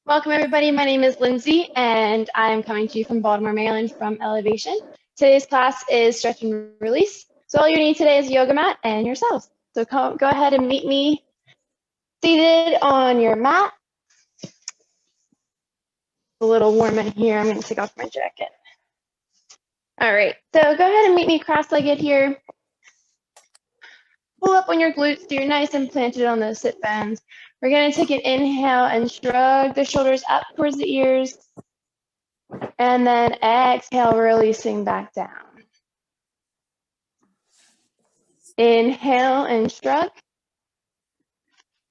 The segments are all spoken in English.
Welcome, everybody. My name is Lindsay, and I'm coming to you from Baltimore, Maryland from Elevation. Today's class is stretch and release. So all you need today is a yoga mat and yourselves. So go ahead and meet me seated on your mat. It's a little warm in here. I'm going to take off my jacket. All right, so go ahead and meet me cross-legged here. Pull up on your glutes, so you're nice and planted on those sit bones. We're going to take an inhale and shrug the shoulders up towards the ears. And then exhale, releasing back down. Inhale and shrug.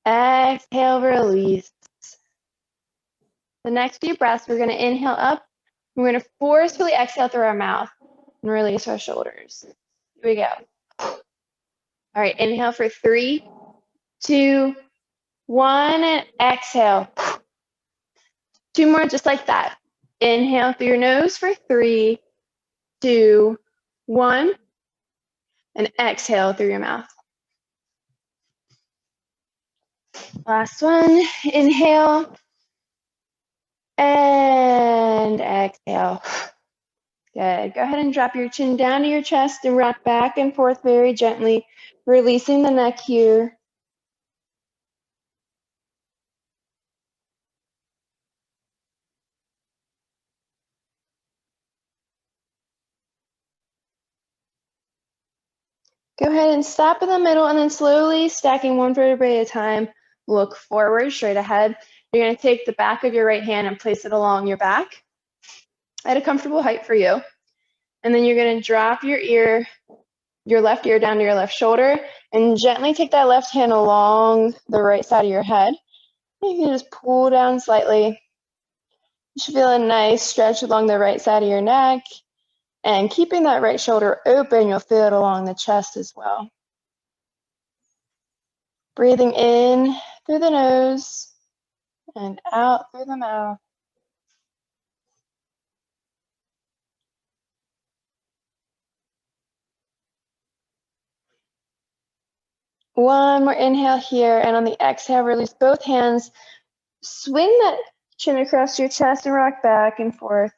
Exhale, release. The next few breaths, we're going to inhale up. We're going to forcefully exhale through our mouth and release our shoulders. Here we go. All right, inhale for 3, 2, 1, and exhale. 2 more just like that. Inhale through your nose for 3, 2, 1, and exhale through your mouth. Last one, inhale and exhale. Good. Go ahead and drop your chin down to your chest and rock back and forth very gently, releasing the neck here. Go ahead and stop in the middle and then slowly stacking one vertebrae at a time, look forward, straight ahead. You're going to take the back of your right hand and place it along your back at a comfortable height for you. And then you're going to drop your left ear down to your left shoulder and gently take that left hand along the right side of your head. You can just pull down slightly. You should feel a nice stretch along the right side of your neck. And keeping that right shoulder open, you'll feel it along the chest as well. Breathing in through the nose and out through the mouth. One more inhale here, and on the exhale, release both hands. Swing that chin across your chest and rock back and forth.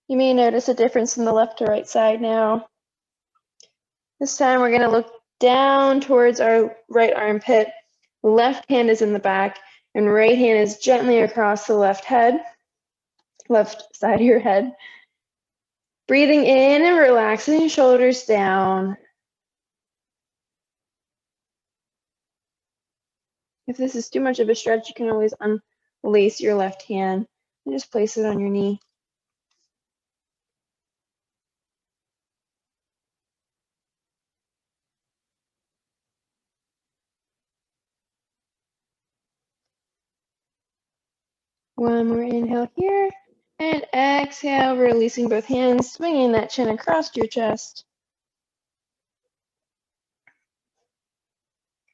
You may notice a difference in the left to right side now. This time we're going to look down towards our right armpit. Left hand is in the back, and right hand is gently across the left side of your head. Breathing in and relaxing your shoulders down. If this is too much of a stretch, you can always unlace your left hand and just place it on your knee. One more inhale here, and exhale, releasing both hands, swinging that chin across your chest.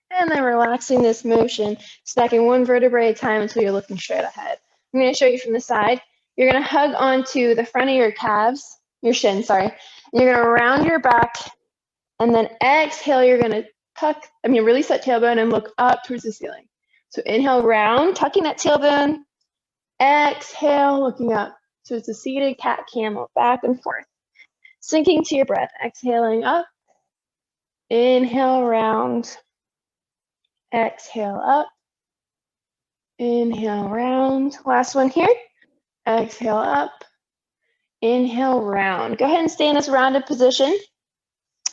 And then relaxing this motion, stacking one vertebrae at a time until you're looking straight ahead. I'm going to show you from the side. You're going to hug onto the front of your calves, your shin, sorry. You're going to round your back, and then exhale, you're going to release that tailbone and look up towards the ceiling. So inhale, round, tucking that tailbone. Exhale, looking up. So it's a seated cat camel, back and forth. Sinking to your breath, exhaling up. Inhale, round. Exhale up. Inhale, round. Last one here. Exhale up. Inhale, round. Go ahead and stay in this rounded position.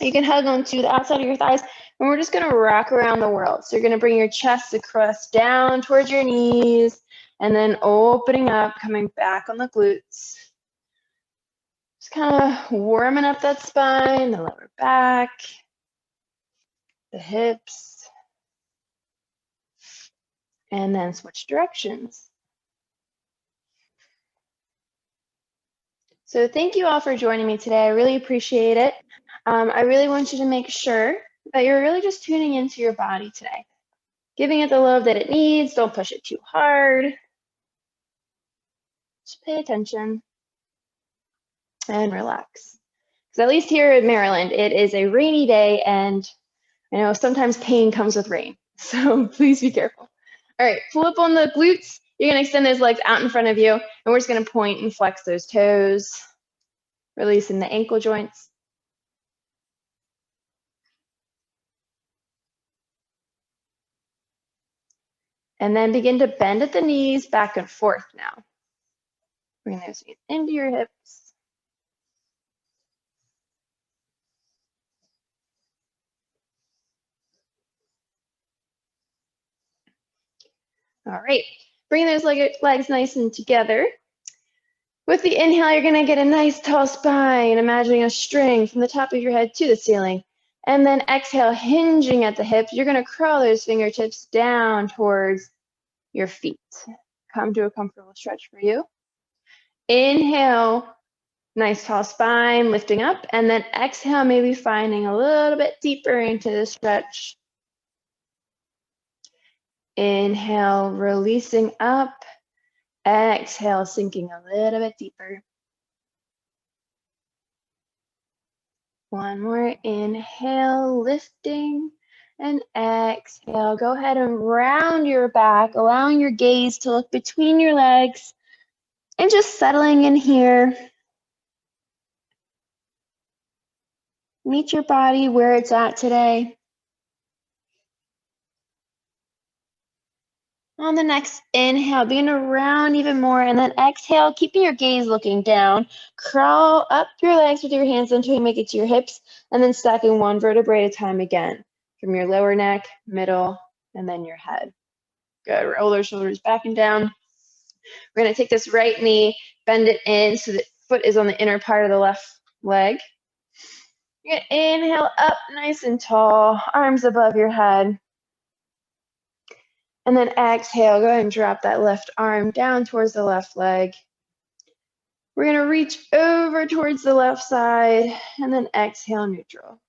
You can hug onto the outside of your thighs, and we're just going to rock around the world. So you're going to bring your chest across down towards your knees, and then opening up, coming back on the glutes. Just kind of warming up that spine, the lower back, the hips, and then switch directions. So thank you all for joining me today. I really appreciate it. I really want you to make sure that you're really just tuning into your body today. Giving it the love that it needs. Don't push it too hard. Just pay attention and relax. Because at least here in Maryland, it is a rainy day, and I know sometimes pain comes with rain. So please be careful. All All right, pull up on the glutes. You're gonna extend those legs out in front of you, and we're just gonna point and flex those toes, releasing the ankle joints. And then begin to bend at the knees back and forth now. Bring those feet into your hips. All right, bring those legs nice and together. With the inhale, you're gonna get a nice tall spine, imagining a string from the top of your head to the ceiling. And then exhale, hinging at the hips. You're gonna crawl those fingertips down towards your feet. Come to a comfortable stretch for you. Inhale, nice tall spine, lifting up. And then exhale, maybe finding a little bit deeper into the stretch. Inhale, releasing up. Exhale, sinking a little bit deeper. One more inhale, lifting, and exhale. Go ahead and round your back, allowing your gaze to look between your legs and just settling in here. Meet your body where it's at today. On the next inhale, begin to round even more, and then exhale, keeping your gaze looking down. Crawl up your legs with your hands until you make it to your hips, and then stacking one vertebrae at a time again, from your lower neck, middle, and then your head. Good, roll those shoulders back and down. We're gonna take this right knee, bend it in so the foot is on the inner part of the left leg. You're gonna inhale up nice and tall, arms above your head. And then exhale, go ahead and drop that left arm down towards the left leg. We're gonna reach over towards the left side, and then exhale, neutral.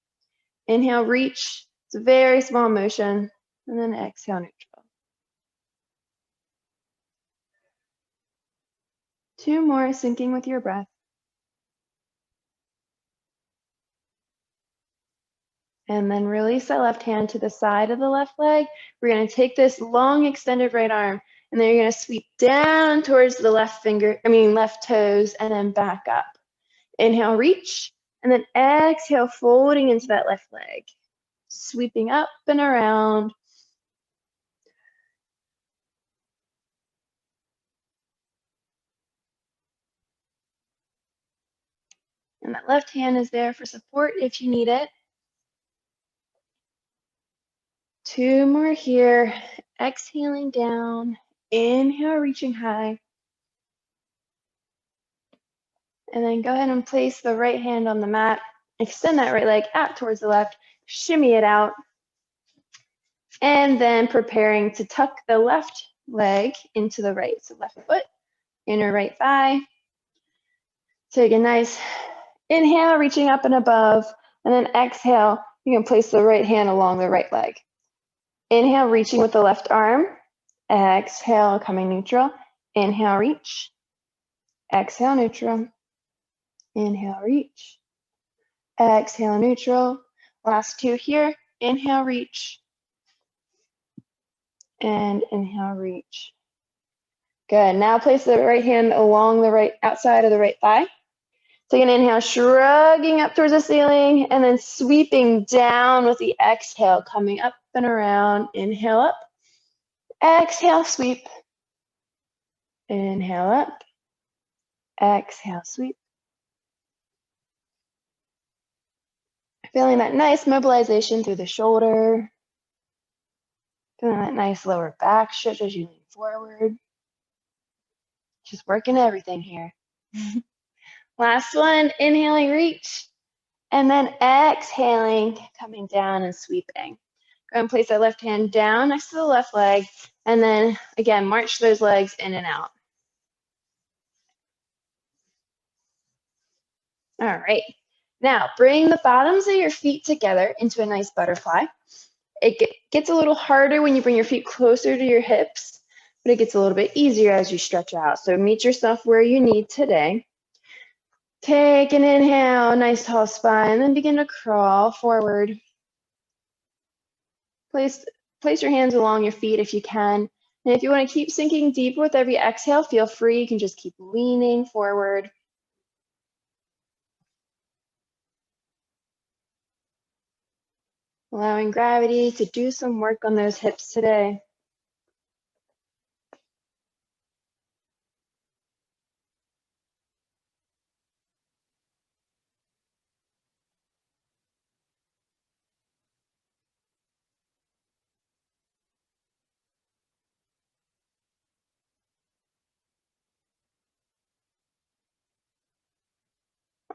Inhale, reach, it's a very small motion, and then exhale, neutral. Two more, syncing with your breath. And then release that left hand to the side of the left leg. We're gonna take this long extended right arm, and then you're gonna sweep down towards the left toes, and then back up. Inhale, reach, and then exhale, folding into that left leg. Sweeping up and around. And that left hand is there for support if you need it. Two more here. Exhaling down. Inhale, reaching high. And then go ahead and place the right hand on the mat. Extend that right leg out towards the left. Shimmy it out. And then preparing to tuck the left leg into the right. So left foot, inner right thigh. Take a nice inhale, reaching up and above. And then exhale, you can place the right hand along the right leg. Inhale, reaching with the left arm. Exhale, coming neutral. Inhale, reach. Exhale, neutral. Inhale, reach. Exhale, neutral. Last two here. Inhale, reach. And inhale, reach. Good. Now place the right hand along the right outside of the right thigh. Take an inhale, shrugging up towards the ceiling, and then sweeping down with the exhale, coming up and around. Inhale up. Exhale, sweep. Inhale up. Exhale, sweep. Feeling that nice mobilization through the shoulder. Feeling that nice lower back stretch as you lean forward. Just working everything here. Last one, inhaling, reach. And then exhaling, coming down and sweeping. Go and place that left hand down next to the left leg. And then, again, march those legs in and out. All right. Now, bring the bottoms of your feet together into a nice butterfly. It gets a little harder when you bring your feet closer to your hips, but it gets a little bit easier as you stretch out. So meet yourself where you need today. Take an inhale, nice tall spine, then begin to crawl forward. Place your hands along your feet if you can, And if you want to keep sinking deeper with every exhale, feel free. You can just keep leaning forward. Allowing gravity to do some work on those hips today.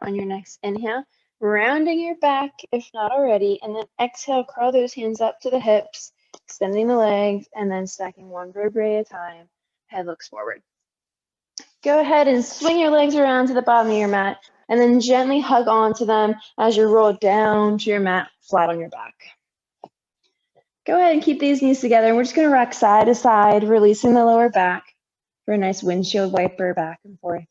On your next inhale, rounding your back if not already, and then exhale, curl those hands up to the hips, extending the legs, and then stacking one vertebrae at a time. Head looks forward. Go ahead and swing your legs around to the bottom of your mat, and then gently hug onto them as you roll down to your mat, flat on your back. Go ahead and keep these knees together. We're just going to rock side to side, releasing the lower back for a nice windshield wiper back and forth.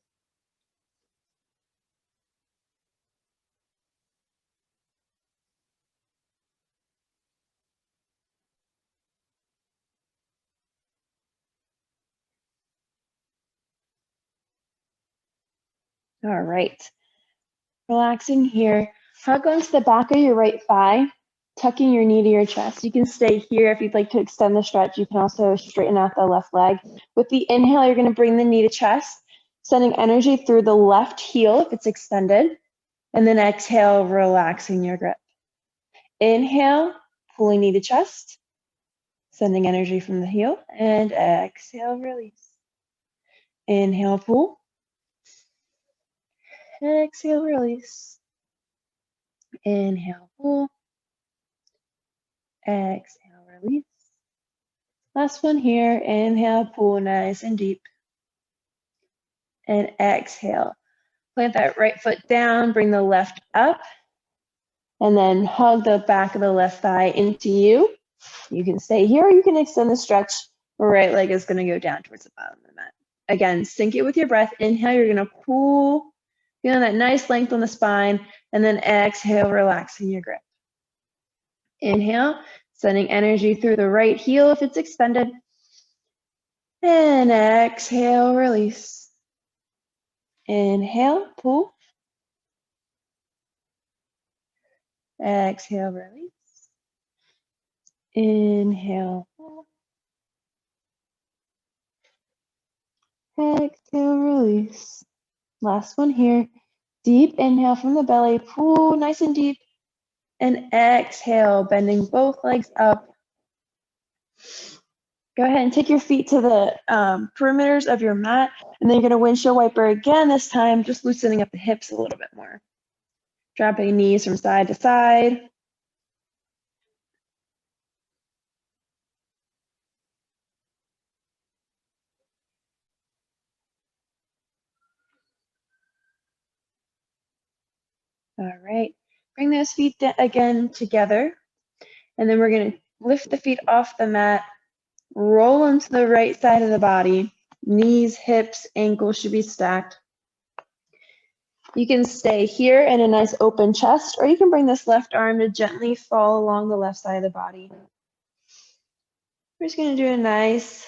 All right. Relaxing here. Hug onto the back of your right thigh, tucking your knee to your chest. You can stay here if you'd like to extend the stretch. You can also straighten out the left leg. With the inhale, you're going to bring the knee to chest, sending energy through the left heel if it's extended. And then exhale, relaxing your grip. Inhale, pulling knee to chest, sending energy from the heel. And exhale, release. Inhale, pull. Exhale, release. Inhale, pull. Exhale, release. Last one here. Inhale, pull nice and deep. And exhale. Plant that right foot down, bring the left up, and then hug the back of the left thigh into you. You can stay here or you can extend the stretch. Right leg is going to go down towards the bottom of the mat. Again, sync it with your breath. Inhale, you're going to pull, feeling that nice length on the spine, and then exhale, relaxing your grip. Inhale, sending energy through the right heel if it's extended. And exhale, release. Inhale, pull. Exhale, release. Inhale, pull. Exhale, release. Last one here. Deep inhale from the belly, pull nice and deep. And exhale, bending both legs up. Go ahead and take your feet to the perimeters of your mat, and then you're going to windshield wiper again this time, just loosening up the hips a little bit more. Dropping knees from side to side. All right, bring those feet again together, and then we're going to lift the feet off the mat, roll onto the right side of the body. Knees, hips, ankles should be stacked. You can stay here in a nice open chest, or you can bring this left arm to gently fall along the left side of the body. We're just going to do a nice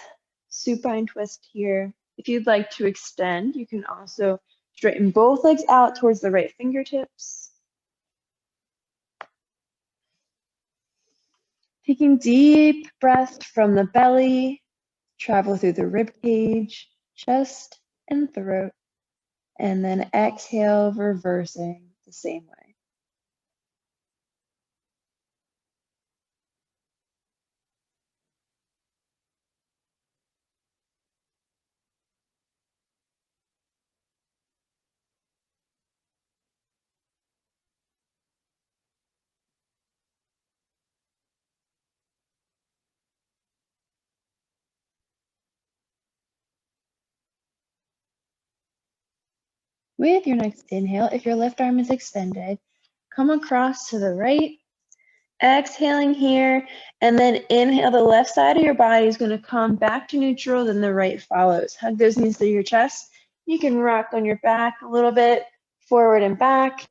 supine twist here. If you'd like to extend, you can also straighten both legs out towards the right fingertips. Taking deep breaths from the belly, travel through the rib cage, chest, and throat, and then exhale, reversing the same way. With your next inhale, if your left arm is extended, come across to the right, exhaling here, and then inhale, the left side of your body is going to come back to neutral, then the right follows. Hug those knees to your chest. You can rock on your back a little bit, forward and back,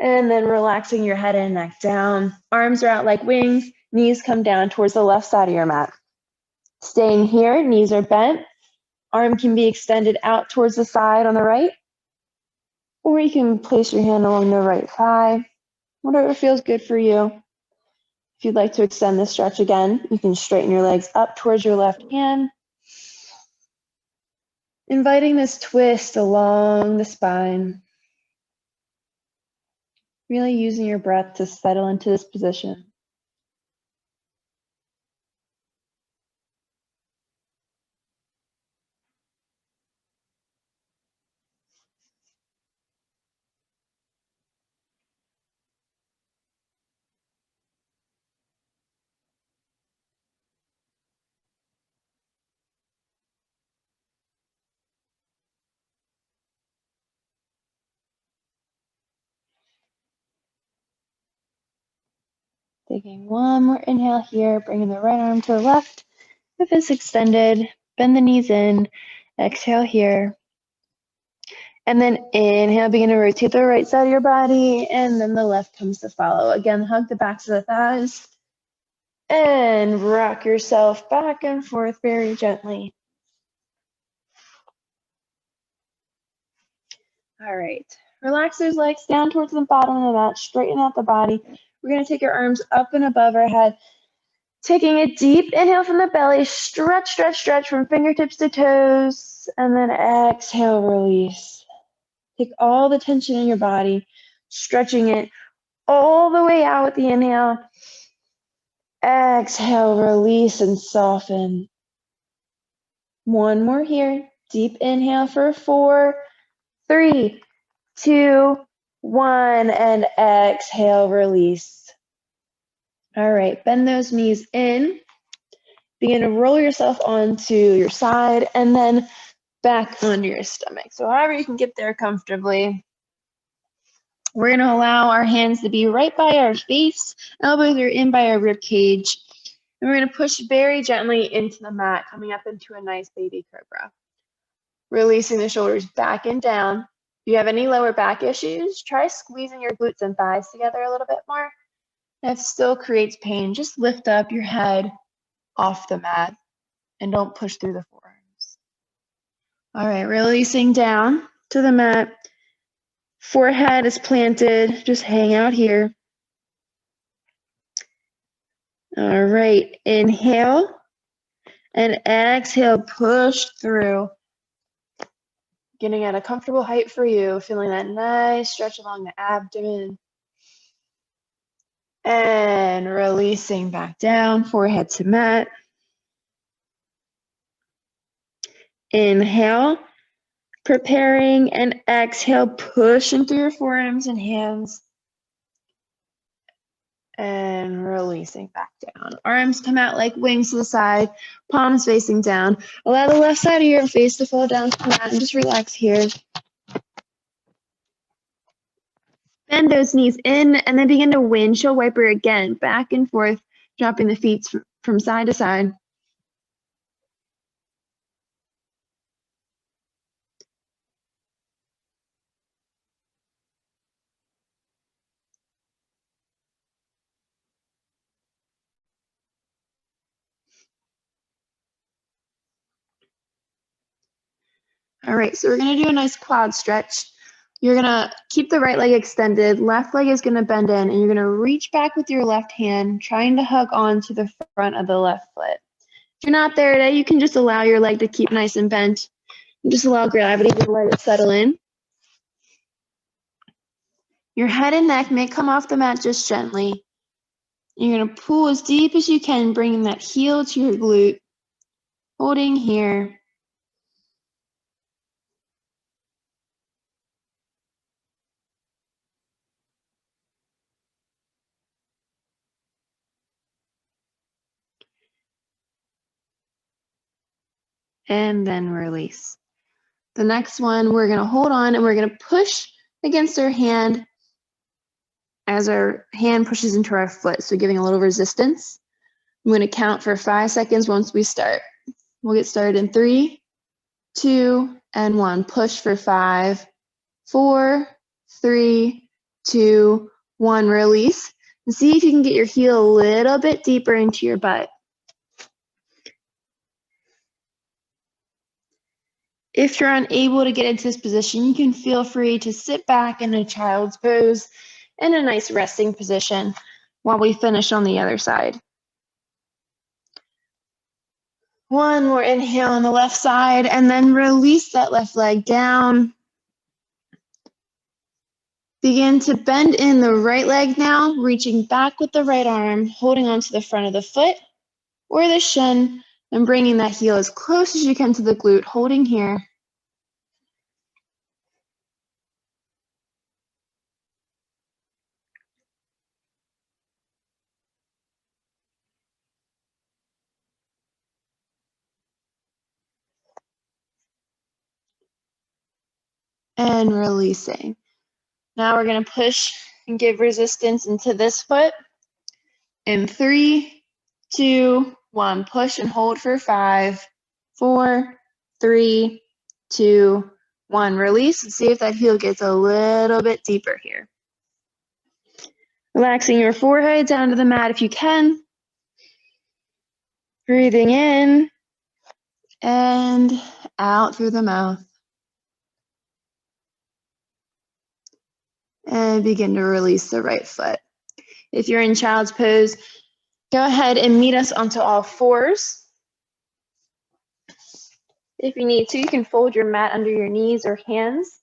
and then relaxing your head and neck down. Arms are out like wings, knees come down towards the left side of your mat. Staying here, knees are bent. Arm can be extended out towards the side on the right, or you can place your hand along the right thigh, whatever feels good for you. If you'd like to extend this stretch again, you can straighten your legs up towards your left hand, inviting this twist along the spine, really using your breath to settle into this position. Taking one more inhale here, bringing the right arm to the left. If it's extended, bend the knees in. Exhale here. And then inhale, begin to rotate the right side of your body, and then the left comes to follow. Again, hug the backs of the thighs. And rock yourself back and forth very gently. All right. Relax those legs down towards the bottom of the mat. Straighten out the body. We're going to take your arms up and above our head. Taking a deep inhale from the belly. Stretch, stretch, stretch from fingertips to toes. And then exhale, release. Take all the tension in your body, stretching it all the way out with the inhale. Exhale, release and soften. One more here. Deep inhale for 4, 3, 2, 1, and exhale, release. All right, bend those knees in. Begin to roll yourself onto your side and then back onto your stomach. So however you can get there comfortably. We're going to allow our hands to be right by our face. Elbows are in by our rib cage. And we're going to push very gently into the mat, coming up into a nice baby cobra. Releasing the shoulders back and down. If you have any lower back issues, try squeezing your glutes and thighs together a little bit more. If it still creates pain, just lift up your head off the mat and don't push through the forearms. All right, releasing down to the mat. Forehead is planted, just hang out here. All right, inhale and exhale, push through. Getting at a comfortable height for you, feeling that nice stretch along the abdomen. And releasing back down, forehead to mat. Inhale, preparing, and exhale, pushing through your forearms and hands. And releasing back down. Arms come out like wings to the side, palms facing down. Allow the left side of your face to fall down to the mat and just relax here. Bend those knees in and then begin to windshield wiper again, back and forth, dropping the feet from side to side. All right, so we're going to do a nice quad stretch. You're going to keep the right leg extended, left leg is going to bend in, and you're going to reach back with your left hand, trying to hug on to the front of the left foot. If you're not there today, you can just allow your leg to keep nice and bent, and just allow gravity to let it settle in. Your head and neck may come off the mat just gently. You're going to pull as deep as you can, bringing that heel to your glute, holding here. And then release. The next one, we're going to hold on and we're going to push against our hand as our hand pushes into our foot, so giving a little resistance. I'm going to count for 5 seconds once we start. We'll get started in 3, 2, and 1. Push for 5, 4, 3, 2, 1. Release. And see if you can get your heel a little bit deeper into your butt. If you're unable to get into this position, you can feel free to sit back in a child's pose in a nice resting position while we finish on the other side. One more inhale on the left side, and then release that left leg down. Begin to bend in the right leg now, reaching back with the right arm, holding onto the front of the foot or the shin, and bringing that heel as close as you can to the glute, holding here. And releasing. Now we're going to push and give resistance into this foot. In 3, 2, 1. Push and hold for 5, 4, 3, 2, 1. Release and see if that heel gets a little bit deeper here. Relaxing your forehead down to the mat if you can. Breathing in and out through the mouth. And begin to release the right foot. If you're in child's pose, go ahead and meet us onto all fours. If you need to, you can fold your mat under your knees or hands.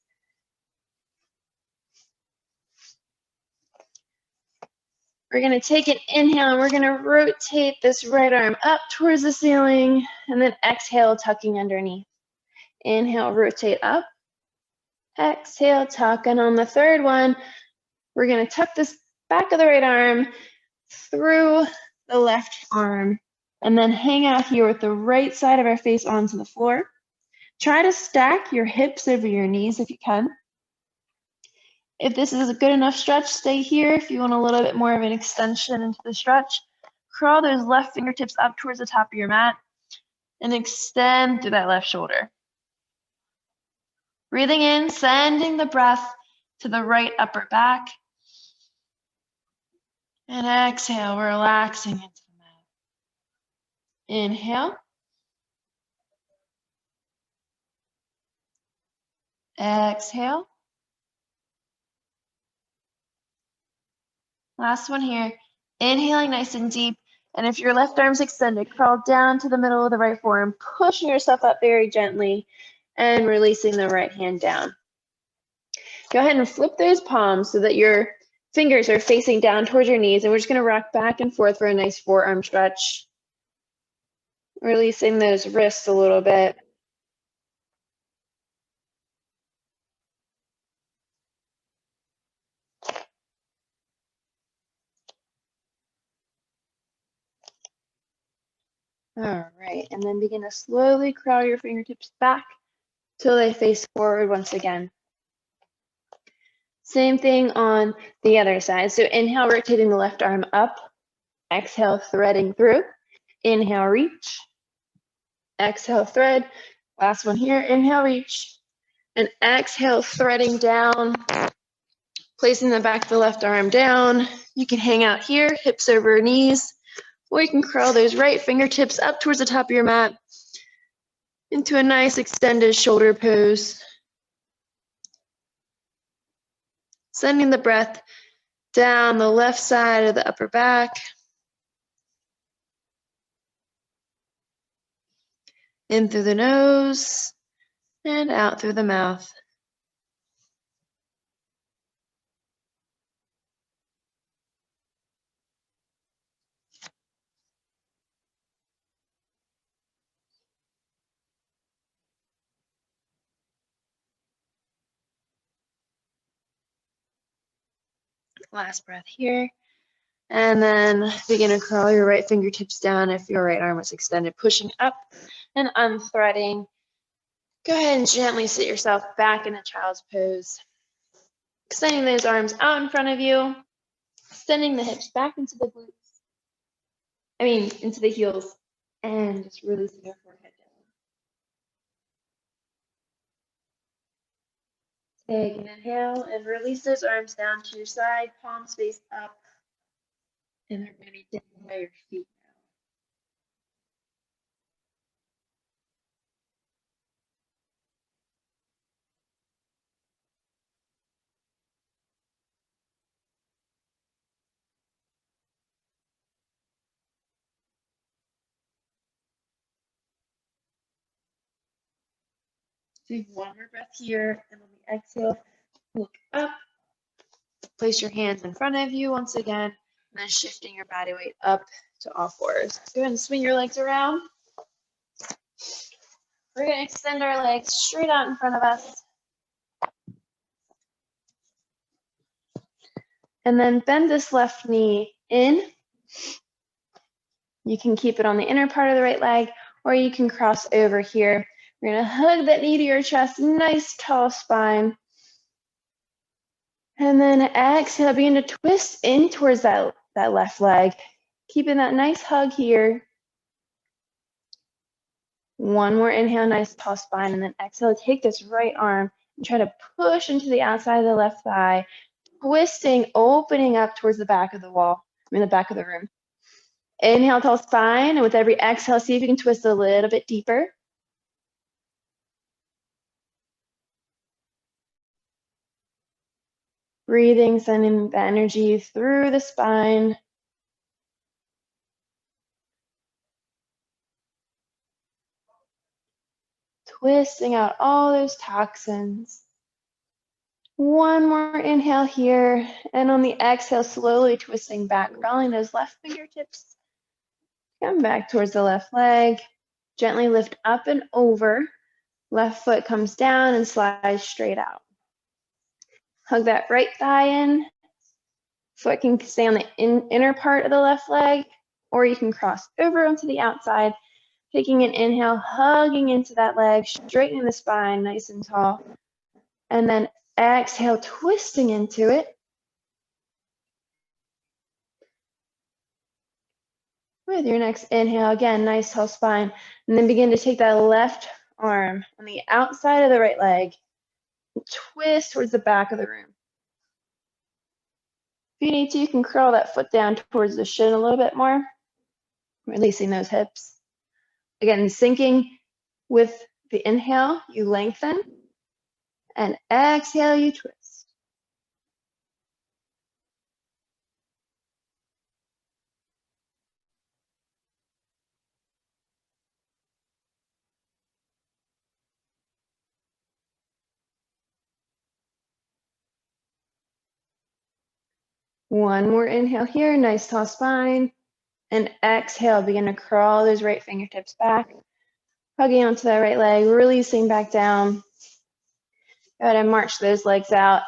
We're going to take an inhale and we're going to rotate this right arm up towards the ceiling and then exhale, tucking underneath. Inhale, rotate up. Exhale, tuck. And on the third one, we're going to tuck this back of the right arm through the left arm and then hang out here with the right side of our face onto the floor. Try to stack your hips over your knees if you can. If this is a good enough stretch, stay here. If you want a little bit more of an extension into the stretch, curl those left fingertips up towards the top of your mat and extend through that left shoulder. Breathing in, sending the breath to the right upper back. And exhale, relaxing into the mat. Inhale. Exhale. Last one here. Inhaling nice and deep. And if your left arm's extended, crawl down to the middle of the right forearm, pushing yourself up very gently and releasing the right hand down. Go ahead and flip those palms so that your fingers are facing down towards your knees. And we're just going to rock back and forth for a nice forearm stretch. Releasing those wrists a little bit. All right, and then begin to slowly crawl your fingertips back till they face forward once again. Same thing on the other side. So inhale, rotating the left arm up. Exhale, threading through. Inhale, reach. Exhale, thread. Last one here. Inhale, reach. And exhale, threading down. Placing the back of the left arm down. You can hang out here, hips over knees. Or you can curl those right fingertips up towards the top of your mat into a nice extended shoulder pose. Sending the breath down the left side of the upper back. In through the nose and out through the mouth. Last breath here. And then begin to curl your right fingertips down if your right arm is extended, pushing up and unthreading. Go ahead and gently sit yourself back in a child's pose. Extending those arms out in front of you, extending the hips back into the glutes. Into the heels, and just releasing your forehead down. Take an inhale and release those arms down to your side, palms face up. And they're going to be down by your feet now. Take one more breath here, and on the exhale, look up. Place your hands in front of you once again, and then shifting your body weight up to all fours. Go ahead and swing your legs around. We're going to extend our legs straight out in front of us. And then bend this left knee in. You can keep it on the inner part of the right leg, or you can cross over here. We're going to hug that knee to your chest, nice tall spine. And then exhale, begin to twist in towards that left leg. Keeping that nice hug here. One more inhale, nice tall spine, and then exhale, take this right arm and try to push into the outside of the left thigh, twisting, opening up towards the back of the wall, the back of the room. Inhale, tall spine, and with every exhale, see if you can twist a little bit deeper. Breathing, sending the energy through the spine. Twisting out all those toxins. One more inhale here, and on the exhale, slowly twisting back, crawling those left fingertips. Come back towards the left leg. Gently lift up and over. Left foot comes down and slides straight out. Hug that right thigh in. Foot can stay on the inner part of the left leg, or you can cross over onto the outside. Taking an inhale, hugging into that leg, straightening the spine nice and tall. And then exhale, twisting into it. With your next inhale, again, nice tall spine. And then begin to take that left arm on the outside of the right leg, twist towards the back of the room. If you need to, you can curl that foot down towards the shin a little bit more, releasing those hips. Again, sinking with the inhale, you lengthen, and exhale, you twist. One more inhale here, nice tall spine. And exhale, begin to crawl those right fingertips back, hugging onto that right leg, releasing back down. Go ahead and march those legs out.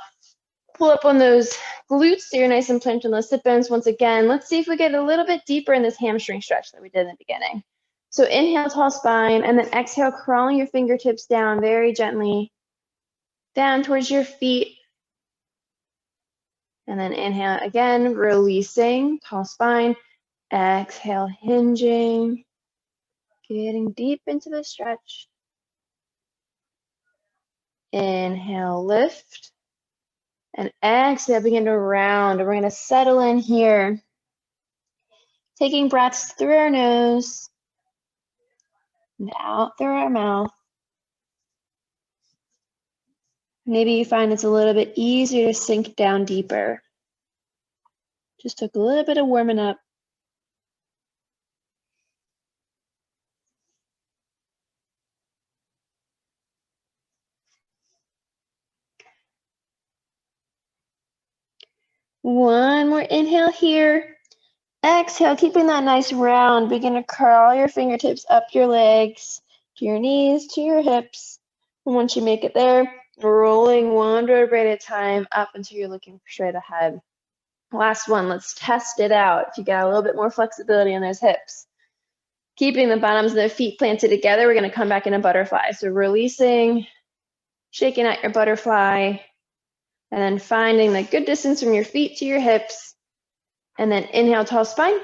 Pull up on those glutes so you're nice and planted on those sit bones. Once again, let's see if we get a little bit deeper in this hamstring stretch that we did in the beginning. So inhale, tall spine, and then exhale, crawling your fingertips down very gently, down towards your feet. And then inhale again, releasing, tall spine. Exhale, hinging, getting deep into the stretch. Inhale, lift. And exhale, begin to round. We're going to settle in here. Taking breaths through our nose and out through our mouth. Maybe you find it's a little bit easier to sink down deeper. Just took a little bit of warming up. One more inhale here. Exhale, keeping that nice round. Begin to curl your fingertips up your legs, to your knees, to your hips. And once you make it there, rolling one vertebrae at a time up until you're looking straight ahead. Last one, let's test it out. If you got a little bit more flexibility in those hips. Keeping the bottoms of the feet planted together, we're going to come back in a butterfly. So releasing, shaking out your butterfly, and then finding the good distance from your feet to your hips. And then inhale, tall spine.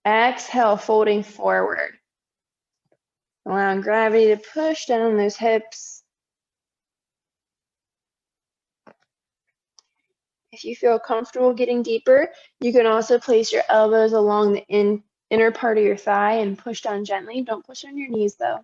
Exhale, folding forward. Allowing gravity to push down those hips. If you feel comfortable getting deeper, you can also place your elbows along the inner part of your thigh and push down gently. Don't push on your knees though.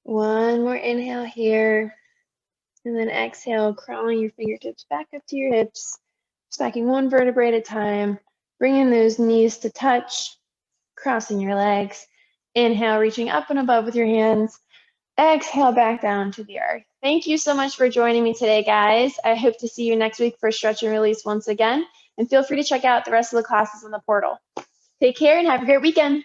One more inhale here. And then exhale, crawling your fingertips back up to your hips, stacking one vertebrae at a time, bringing those knees to touch, crossing your legs. Inhale, reaching up and above with your hands. Exhale back down to the earth. Thank you so much for joining me today, guys. I hope to see you next week for stretch and release once again. And feel free to check out the rest of the classes on the portal. Take care and have a great weekend.